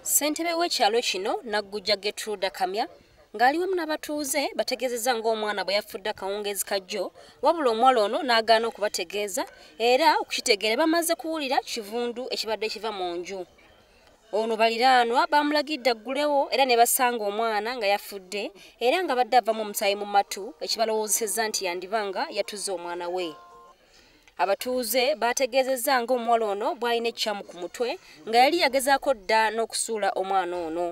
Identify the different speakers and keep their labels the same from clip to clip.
Speaker 1: Ssentebe w'ekyalo kino Nagujja Gertrude Kamya ng'ali wamu n'abatuuze bategeezezza ng'omwana bwe yafudde akawungeezi kajjo, wabula omuwala ono n'agaana okubategeeza era okukitegeera bamaze kuwulira kivundu ekibadde kiva mu nju. Ono baliraanwa bamulagidde aggulewo era ne basanga omwana nga yafudde era nga badde avamu omusaayi mu matu ekibalowoozesezza nti yandibanga yatuzza omwana we. Abatuuze bategeezezza ng'omuwala ono bw'alina ekyamu ku mutwe nga yali yagezaako dda n'okusuula omwana ono.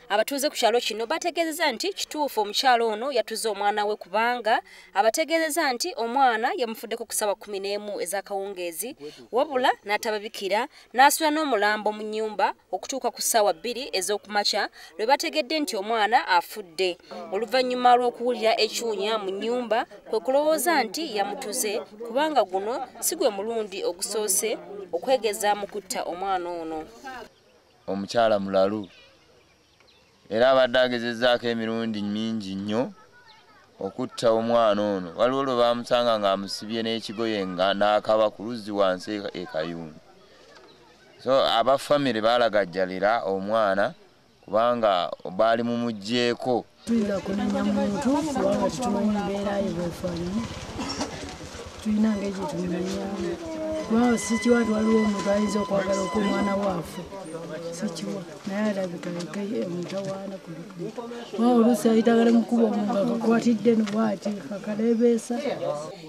Speaker 1: Abatuuze ku kyalo kino bategeezezza nti kituufu omukyalo ono yatuzza omwana we kubanga abategeezezza nti omwana yamufuddeko ku ssaawa 11 ez'akawungeezi wabula n'atababikira n'asula n'omulambo mu nnyumba okutuuka ku ssaawa 2 ez'okumakya lwe bategedde nti omwana afudde. Oluvannyuma lw'okuwulira ekyunya mu nnyumba kwe kulowooza nti yamutuze kubanga guno si gwe mulundi ogusoose okwegeza mu kutta omwana ono.
Speaker 2: Omukyala mulalu era abadde agezezzaako emirundi mingi nnyo okutta omwana ono. Waliwo lwe baamusanga ng'amusibye n'ekigoye nga n'akaba ku luzzi wansi e Kayunga. So abafamire baalagajjalira omwana kubanga baali mumuggyeeko.
Speaker 3: Tuyinza kunenya muntu kubanga tetumanyi mbeera ye bw'efaanana. Tulina ng'ekyo tumunenyamu. Kubanga sikiwa nti waliwo omuntu ayinza okwagala omwana waafe. Sikiwa naye alabika mutawaana kuliko. Kubanga oluusi ayitagala mukuba omuntu akakwatidde bw'ati akaleebeesa.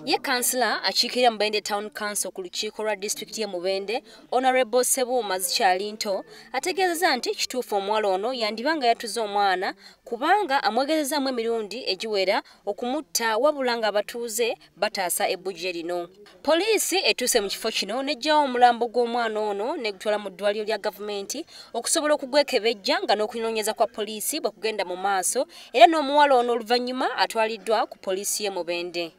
Speaker 1: Ye kansila akiikirira Mubende Town Council ku lukiiko lwa disitulikiti y'e Mubende, Honorable Ssebuuma Zikyalinto ategeezezza nti kituufu omuwala ono yandibanga yatuzza omwana kubanga amwegezezzamu emirundi egiwera okumutta wabula nga abatuuze bataasa ebbujje lino. Poliisi etuuse mu kifo kino n'eggyawo omulambo gw'omwana ono n'egutwala mu ddwaliro lya gavumenti okusobola okugwekebejja nga n'okunoonyeza kwa poliisi bwe kugenda mu maaso era n'omuwala ono oluvannyuma atwaliddwa ku poliisi y'e Mubende.